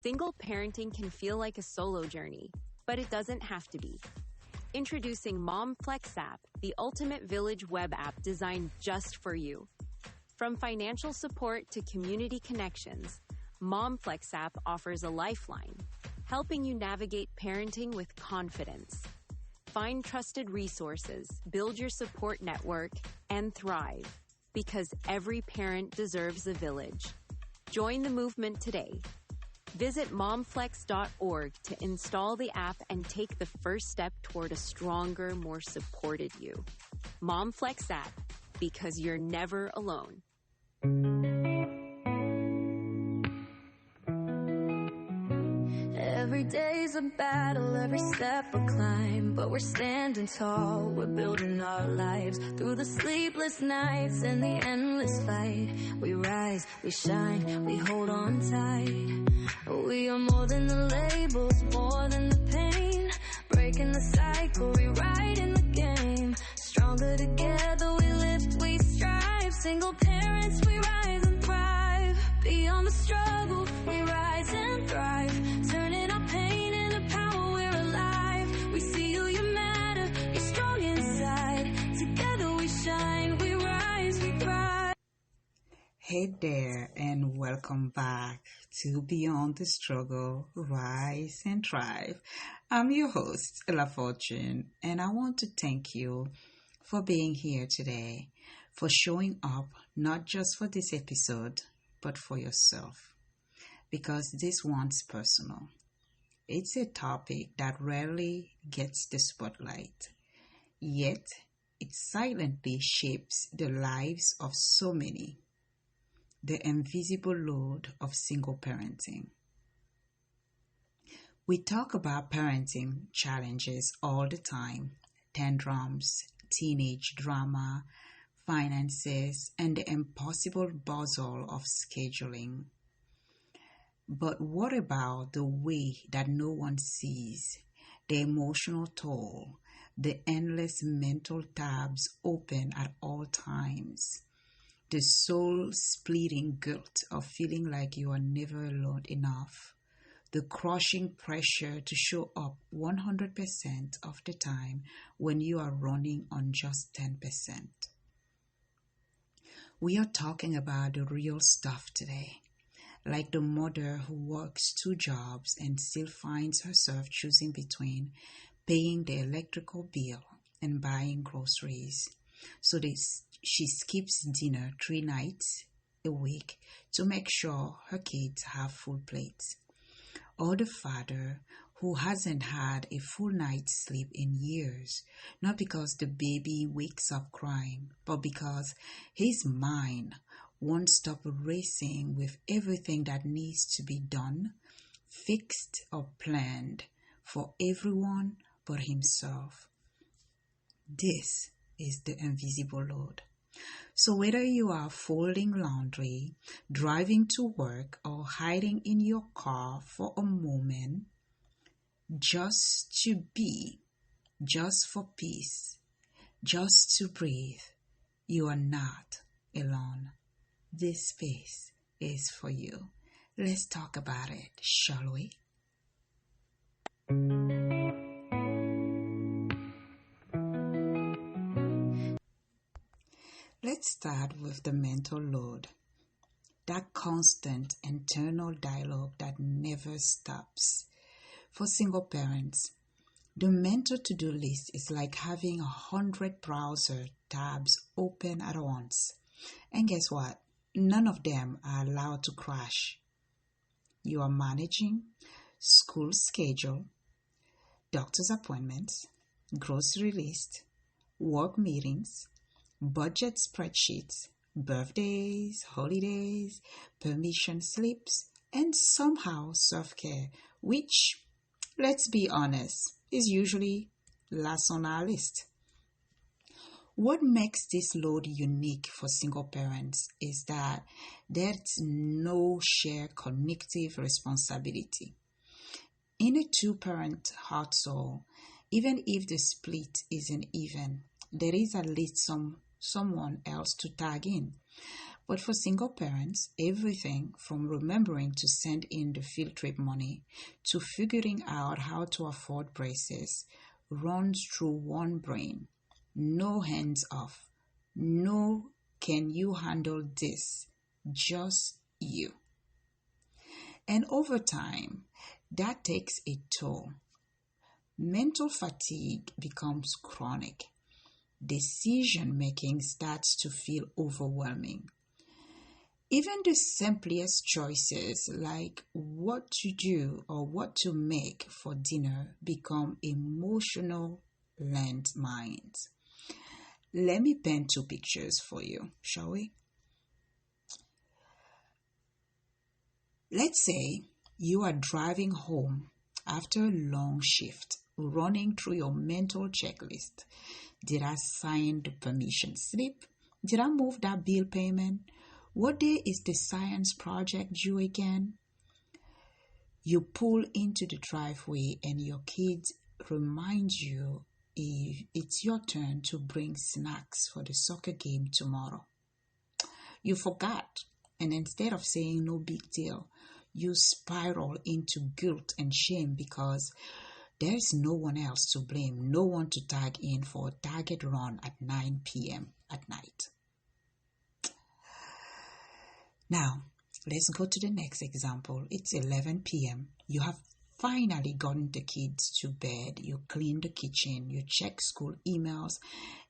Single parenting can feel like a solo journey, but it doesn't have to be. Introducing Mom Flex app, the ultimate village web app designed just for you. From financial support to community connections, Mom Flex app offers a lifeline, helping you navigate parenting with confidence. Find trusted resources, build your support network, and thrive, because every parent deserves a village. Join the movement today. Visit momflex.org to install the app and take the first step toward a stronger, more supported you. MomFlex app, because you're never alone. Every day's a battle, every step a climb, but we're standing tall, we're building our lives. Through the sleepless nights and the endless fight, we rise, we shine, we hold on tight. We are more than the labels, more than the pain, breaking the cycle, rewriting the game. Stronger together, we lift, we strive. Single parents, we rise and thrive. Beyond the struggle, we rise and thrive. Turning our pain into power, we're alive. We see you, you matter, you're strong inside. Together we shine, we rise, we thrive. Hey there, and welcome back to Beyond the Struggle, Rise and Thrive. I'm your host, LaFortune, and I want to thank you for being here today, for showing up not just for this episode, but for yourself, because this one's personal. It's a topic that rarely gets the spotlight, yet it silently shapes the lives of so many. The invisible load of single parenting. We talk about parenting challenges all the time: tantrums, teenage drama, finances, and the impossible puzzle of scheduling. But what about the way that no one sees? The emotional toll, the endless mental tabs open at all times, the soul-splitting guilt of feeling like you are never alone enough, the crushing pressure to show up 100% of the time when you are running on just 10%. We are talking about the real stuff today, like the mother who works 2 jobs and still finds herself choosing between paying the electrical bill and buying groceries. So she skips dinner 3 nights a week to make sure her kids have full plates. Or the father who hasn't had a full night's sleep in years, not because the baby wakes up crying, but because his mind won't stop racing with everything that needs to be done, fixed or planned for everyone but himself. This is the invisible load. So whether you are folding laundry, driving to work, or hiding in your car for a moment, just to be, just for peace, just to breathe, you are not alone. This space is for you. Let's talk about it, shall we? Let's start with the mental load. That constant internal dialogue that never stops. For single parents, the mental to-do list is like having 100 browser tabs open at once. And guess what? None of them are allowed to crash. You are managing school schedule, doctor's appointments, grocery list, work meetings, budget spreadsheets, birthdays, holidays, permission slips, and somehow self-care, which, let's be honest, is usually last on our list. What makes this load unique for single parents is that there's no shared cognitive responsibility. In a 2-parent household, even if the split isn't even, there is at least someone else to tag in. But for single parents, everything from remembering to send in the field trip money to figuring out how to afford braces runs through one brain. No hands off. No, can you handle this? Just you. And over time, that takes a toll. Mental fatigue becomes chronic. Decision making starts to feel overwhelming. Even the simplest choices like what to do or what to make for dinner become emotional landmines. Let me paint two pictures for you, shall we? Let's say you are driving home after a long shift, running through your mental checklist. Did I sign the permission slip? Did I move that bill payment? What day is the science project due again? You pull into the driveway and your kids remind you it's your turn to bring snacks for the soccer game tomorrow. You forgot, and instead of saying no big deal, you spiral into guilt and shame because there's no one else to blame, no one to tag in for a Target run at 9 p.m. at night. Now, let's go to the next example. It's 11 p.m. You have finally gotten the kids to bed. You clean the kitchen, you check school emails,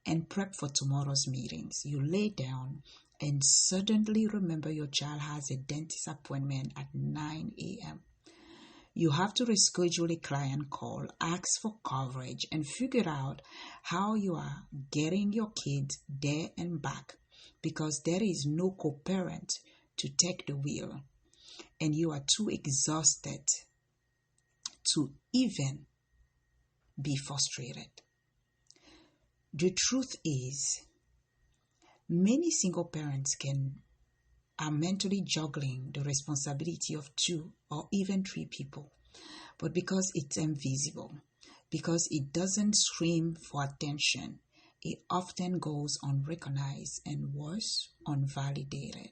and prep for tomorrow's meetings. You lay down and suddenly remember your child has a dentist appointment at 9 a.m. You have to reschedule a client call, ask for coverage, and figure out how you are getting your kids there and back because there is no co-parent to take the wheel and you are too exhausted to even be frustrated. The truth is, many single parents are mentally juggling the responsibility of 2 or even 3 people. But because it's invisible, because it doesn't scream for attention, it often goes unrecognized and worse, unvalidated.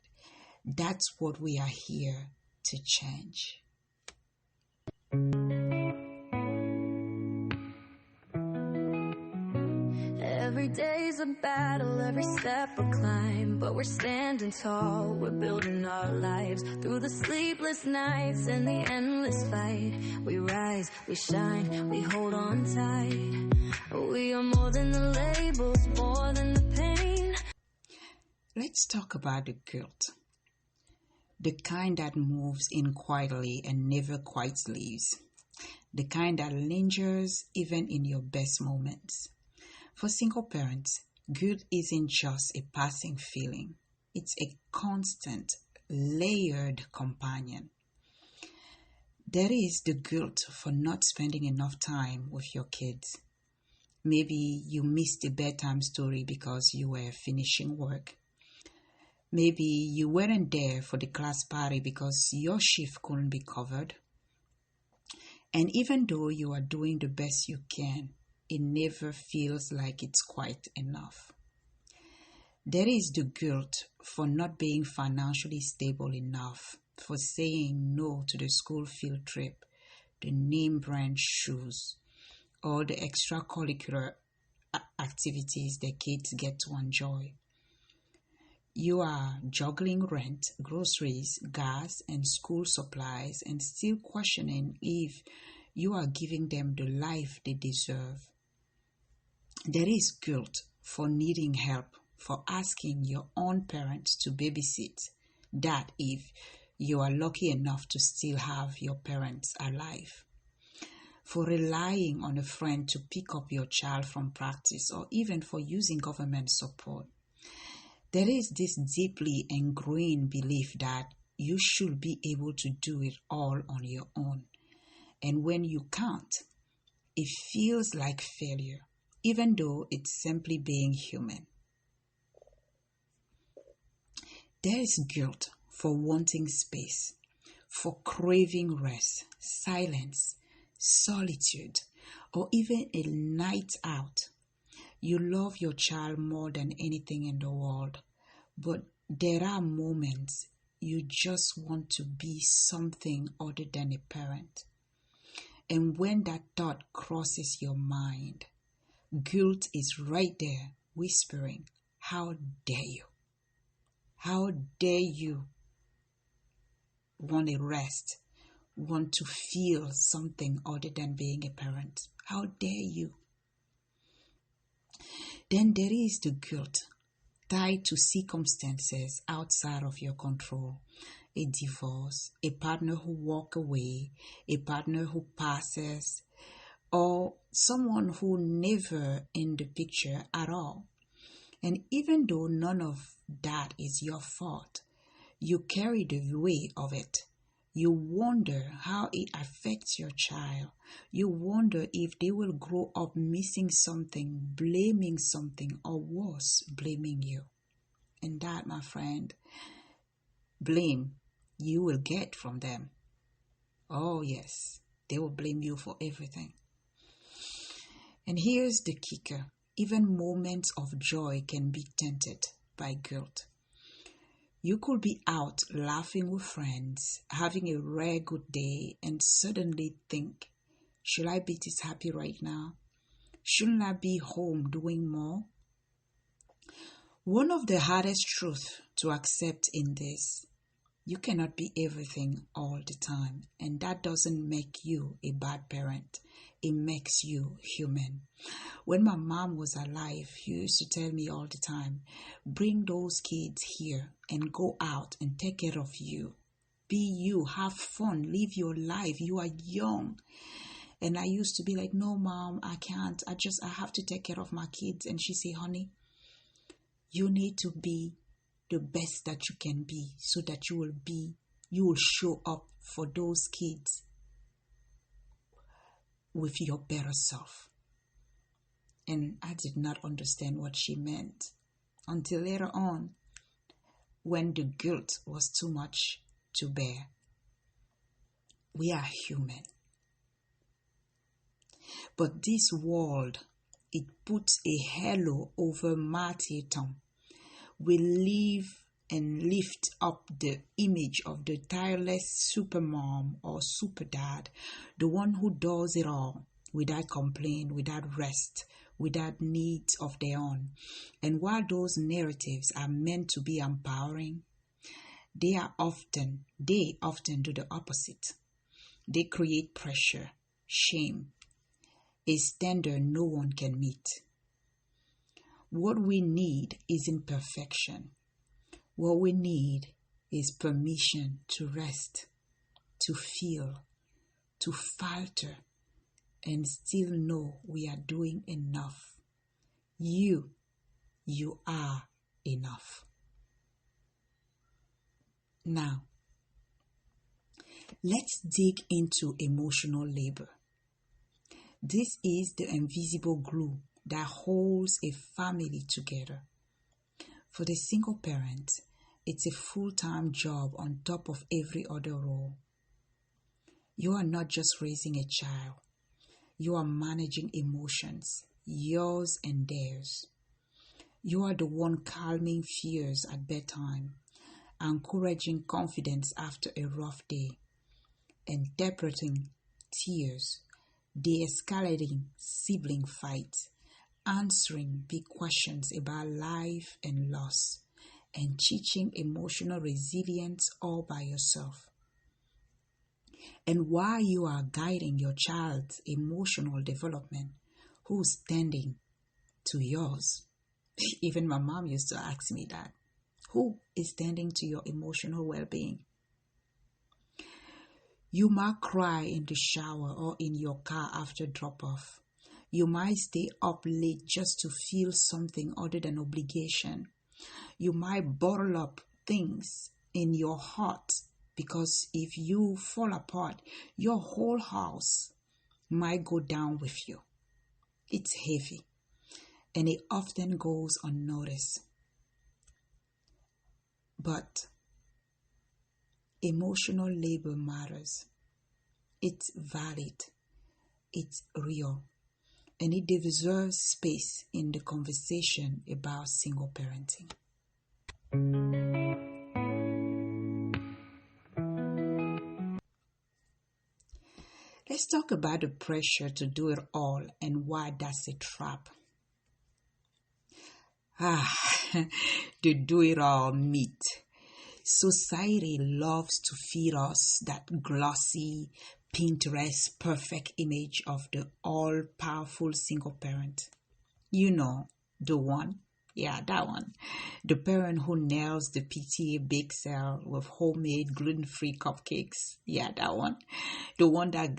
That's what we are here to change. Every day's a battle, every step a climb, but we're standing tall, we're building our lives. Through the sleepless nights and the endless fight, we rise, we shine, we hold on tight. We are more than the labels, more than the pain. Let's talk about the guilt. The kind that moves in quietly and never quite leaves. The kind that lingers even in your best moments. For single parents, guilt isn't just a passing feeling. It's a constant, layered companion. There is the guilt for not spending enough time with your kids. Maybe you missed a bedtime story because you were finishing work. Maybe you weren't there for the class party because your shift couldn't be covered. And even though you are doing the best you can, it never feels like it's quite enough. There is the guilt for not being financially stable enough, for saying no to the school field trip, the name brand shoes, or the extracurricular activities the kids get to enjoy. You are juggling rent, groceries, gas, and school supplies and still questioning if you are giving them the life they deserve. There is guilt for needing help, for asking your own parents to babysit, that if you are lucky enough to still have your parents alive. For relying on a friend to pick up your child from practice or even for using government support. There is this deeply ingrained belief that you should be able to do it all on your own. And when you can't, it feels like failure, even though it's simply being human. There is guilt for wanting space, for craving rest, silence, solitude, or even a night out. You love your child more than anything in the world, but there are moments you just want to be something other than a parent. And when that thought crosses your mind, guilt is right there whispering, how dare you? How dare you want to rest, want to feel something other than being a parent? How dare you? Then there is the guilt tied to circumstances outside of your control. A divorce, a partner who walks away, a partner who passes, or someone who never in the picture at all. And even though none of that is your fault, you carry the weight of it. You wonder how it affects your child. You wonder if they will grow up missing something, blaming something, or worse, blaming you. And that, my friend, blame you will get from them. Oh yes, they will blame you for everything. And here's the kicker. Even moments of joy can be tainted by guilt. You could be out laughing with friends, having a rare good day, and suddenly think, should I be this happy right now? Shouldn't I be home doing more? One of the hardest truths to accept in this, you cannot be everything all the time, and that doesn't make you a bad parent. It makes you human. When my mom was alive, she used to tell me all the time, bring those kids here and go out and take care of you. Be you, have fun, live your life. You are young. And I used to be like, no, Mom, I can't. I have to take care of my kids. And she said, honey, you need to be the best that you can be so that you will show up for those kids with your better self. And I did not understand what she meant until later on when the guilt was too much to bear. We are human. But this world, it puts a halo over martyrdom. We live and lift up the image of the tireless supermom or superdad, the one who does it all without complaint, without rest, without needs of their own. And while those narratives are meant to be empowering, they often do the opposite. They create pressure, shame, a standard no one can meet. What we need isn't perfection. What we need is permission to rest, to feel, to falter, and still know we are doing enough. You are enough. Now, let's dig into emotional labor. This is the invisible glue that holds a family together. For the single parent, it's a full-time job on top of every other role. You are not just raising a child. You are managing emotions, yours and theirs. You are the one calming fears at bedtime, encouraging confidence after a rough day, interpreting tears, de-escalating sibling fights, answering big questions about life and loss, and teaching emotional resilience all by yourself. And while you are guiding your child's emotional development, who's standing to yours? Even my mom used to ask me that. Who is standing to your emotional well-being? You might cry in the shower or in your car after drop-off. You might stay up late just to feel something other than obligation. You might bottle up things in your heart because if you fall apart, your whole house might go down with you. It's heavy and it often goes unnoticed. But emotional labor matters. It's valid. It's real. And it deserves space in the conversation about single parenting. Let's talk about the pressure to do it all and why that's a trap. The do it all myth. Society loves to feed us that glossy, Pinterest perfect image of the all-powerful single parent. You know, the one. Yeah, that one. The parent who nails the PTA bake sale with homemade gluten-free cupcakes. Yeah, that one. The one that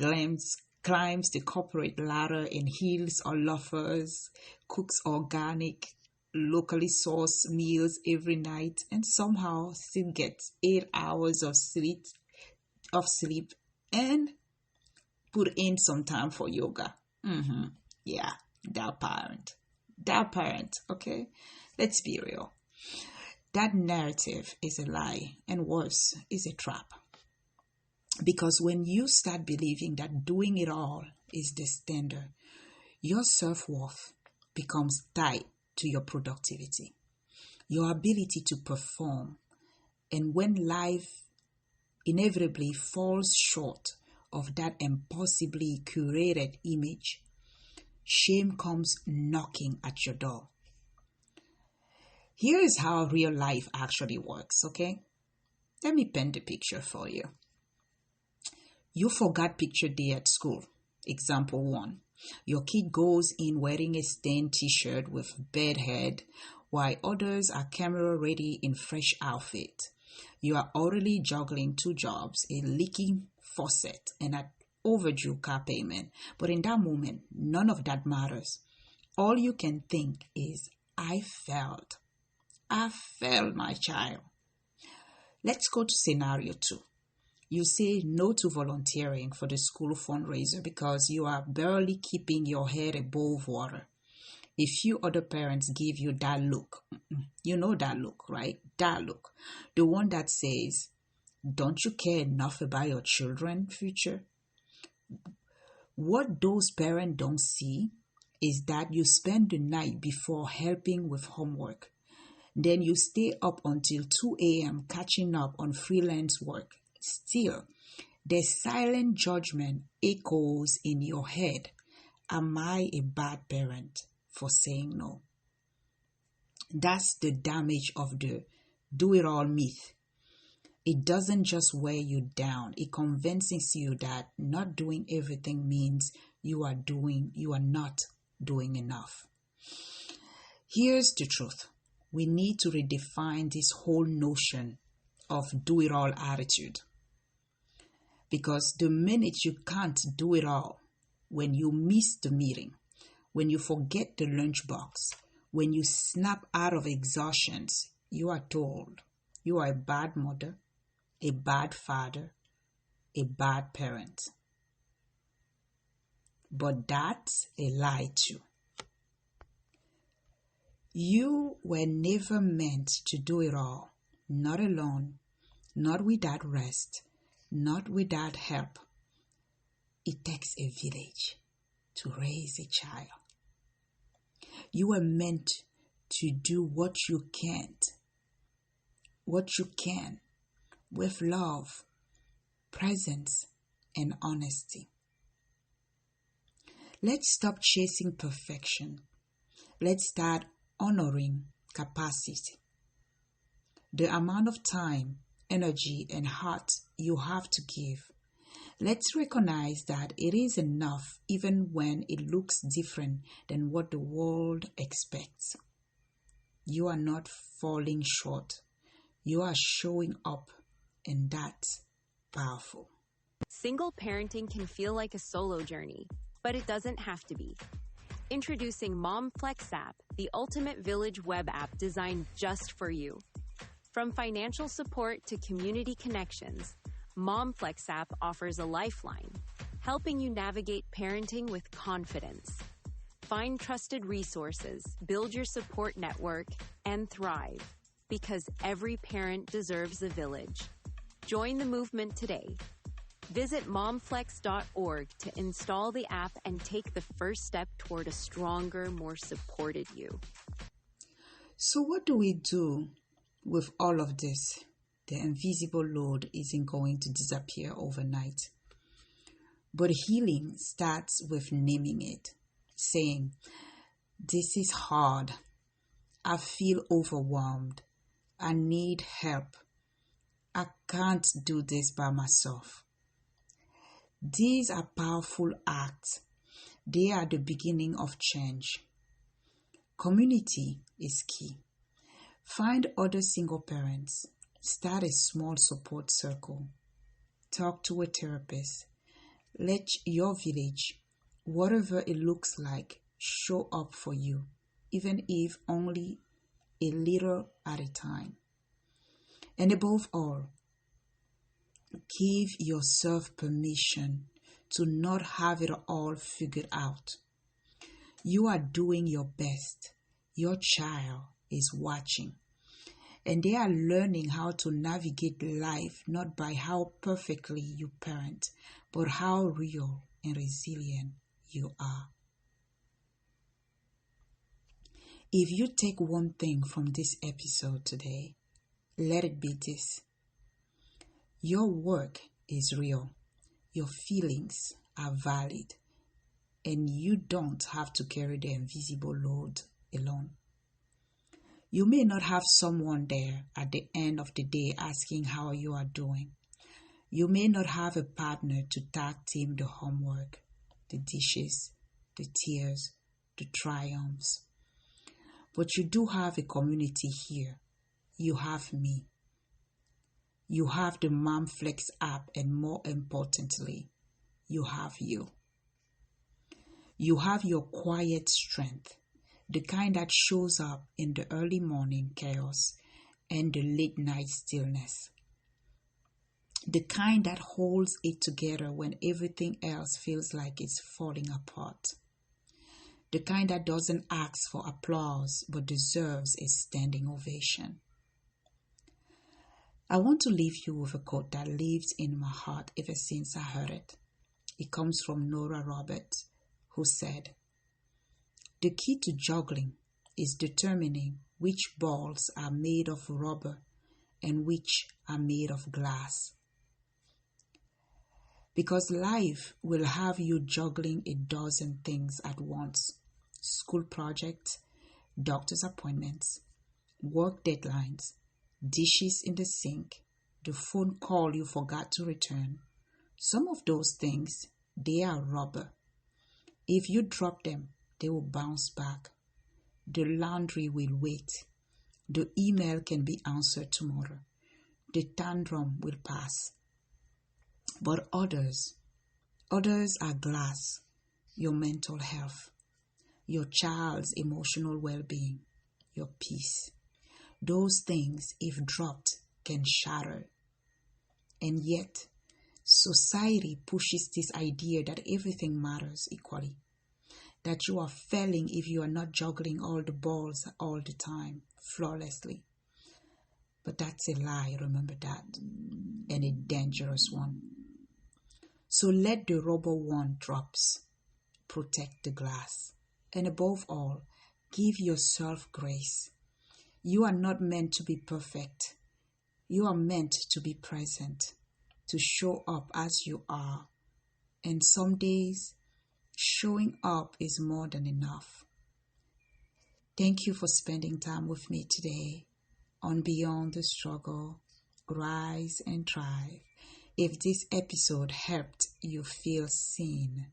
climbs the corporate ladder in heels or loafers, cooks organic, locally sourced meals every night, and somehow still gets 8 hours of sleep and put in some time for yoga. Yeah, that parent, okay? Let's be real. That narrative is a lie, and worse, is a trap. Because when you start believing that doing it all is the standard, your self-worth becomes tied to your productivity, your ability to perform. And when life inevitably falls short of that impossibly curated image, shame comes knocking at your door. Here is how real life actually works, okay? Let me paint the picture for you. You forgot picture day at school. Example 1. Your kid goes in wearing a stained t-shirt with bad head, while others are camera ready in fresh outfit. You are already juggling 2 jobs, a leaking faucet, and an overdue car payment. But in that moment, none of that matters. All you can think is, I failed, my child. Let's go to scenario 2. You say no to volunteering for the school fundraiser because you are barely keeping your head above water. A few other parents give you that look. You know that look, right? That look. The one that says, don't you care enough about your children's future? What those parents don't see is that you spend the night before helping with homework. Then you stay up until 2 a.m. catching up on freelance work. Still, the silent judgment echoes in your head. Am I a bad parent for saying no? That's the damage of the do-it-all myth. It doesn't just wear you down. It convinces you that not doing everything means you are not doing enough. Here's the truth. We need to redefine this whole notion of do-it-all attitude. Because the minute you can't do it all, when you miss the meeting, when you forget the lunchbox, when you snap out of exhaustion, you are told you are a bad mother, a bad father, a bad parent. But that's a lie too. You were never meant to do it all, not alone, not without rest, not without help. It takes a village to raise a child. You were meant to do what you can with love, presence, and honesty. Let's stop chasing perfection. Let's start honoring capacity. The amount of time, energy, and heart you have to give. Let's recognize that it is enough even when it looks different than what the world expects. You are not falling short. You are showing up, and that's powerful. Single parenting can feel like a solo journey, but it doesn't have to be. Introducing Mom Flex app, the ultimate village web app designed just for you. From financial support to community connections, Mom Flex app offers a lifeline, helping you navigate parenting with confidence. Find trusted resources, build your support network, and thrive, because every parent deserves a village. Join the movement today. Visit momflex.org to install the app and take the first step toward a stronger, more supported you. So what do we do with all of this, the invisible load isn't going to disappear overnight. But healing starts with naming it, saying, "This is hard. I feel overwhelmed. I need help. I can't do this by myself." These are powerful acts. They are the beginning of change. Community is key. Find other single parents. Start a small support circle. Talk to a therapist. Let your village, whatever it looks like, show up for you, even if only a little at a time. And above all, give yourself permission to not have it all figured out. You are doing your best. Your child is watching. And they are learning how to navigate life not by how perfectly you parent, but how real and resilient you are. If you take one thing from this episode today, let it be this. Your work is real. Your feelings are valid. And you don't have to carry the invisible load alone. You may not have someone there at the end of the day asking how you are doing. You may not have a partner to tag team the homework, the dishes, the tears, the triumphs. But you do have a community here. You have me. You have the MomFlex app, and more importantly, you have you. You have your quiet strength, the kind that shows up in the early morning chaos and the late night stillness. The kind that holds it together when everything else feels like it's falling apart. The kind that doesn't ask for applause but deserves a standing ovation. I want to leave you with a quote that lives in my heart ever since I heard it. It comes from Nora Roberts, who said, "The key to juggling is determining which balls are made of rubber and which are made of glass." Because life will have you juggling a dozen things at once. School projects, doctor's appointments, work deadlines, dishes in the sink, the phone call you forgot to return. Some of those things, they are rubber. If you drop them, they will bounce back. The laundry will wait. The email can be answered tomorrow. The tantrum will pass. But others are glass, your mental health, your child's emotional well-being, your peace. Those things, if dropped, can shatter. And yet, society pushes this idea that everything matters equally, that you are failing if you are not juggling all the balls all the time, flawlessly. But that's a lie, remember that, and a dangerous one. So let the rubber one drops, protect the glass, and above all, give yourself grace. You are not meant to be perfect. You are meant to be present, to show up as you are. And some days, showing up is more than enough. Thank you for spending time with me today on Beyond the Struggle, Rise and Thrive. If this episode helped you feel seen,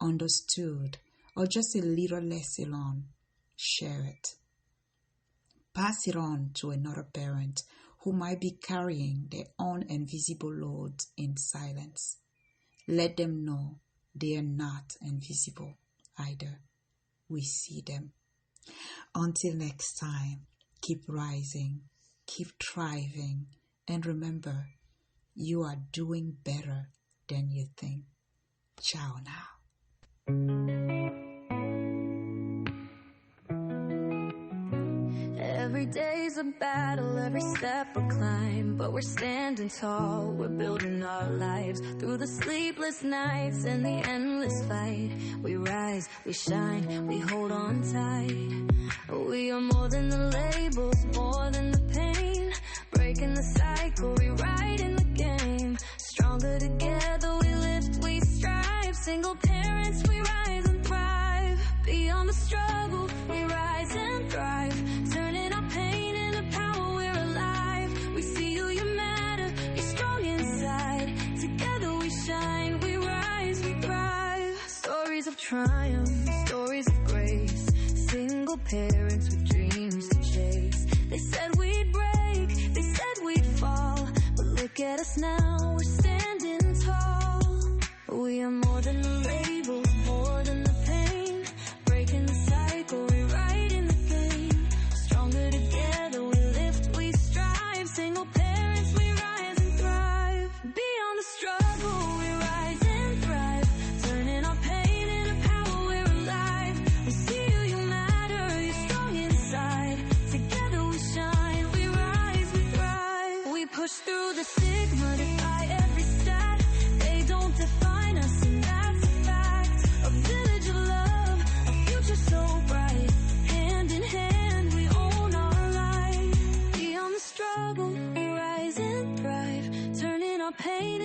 understood, or just a little less alone, share it. Pass it on to another parent who might be carrying their own invisible load in silence. Let them know they are not invisible either. We see them. Until next time, keep rising, keep thriving, and remember, you are doing better than you think. Ciao now. Every day's a battle, every step a climb, but we're standing tall, we're building our lives. Through the sleepless nights and the endless fight, we rise, we shine, we hold on tight. We are more than the labels, more than the pain. breaking the cycle, rewriting the game. Stronger together, we lift, we strive. Single parents, we rise and thrive. Beyond the struggle, we rise and thrive. Turning our pain into power, we're alive. We see you, you matter, you're strong inside. Together we shine, we rise, we thrive. Stories of triumph, stories of grace. Single parents with dreams to chase. They said we'd break, they said we'd fall, but look at us now, we're standing tall. We are more than the label, more than the pain. Breaking the cycle, rewriting the game. Stronger together, we lift, we strive. Single parents, we rise and thrive. Beyond the struggle, we rise and thrive. Turning our pain into power, we're alive. We see you, you matter, you're strong inside. Together we shine, we rise, we thrive. We push through the stigma, defy every stat. They don't define us, and that's a fact. A village of love, a future so bright. Hand in hand, we own our life. Beyond the struggle, we rise and thrive. Turning our pain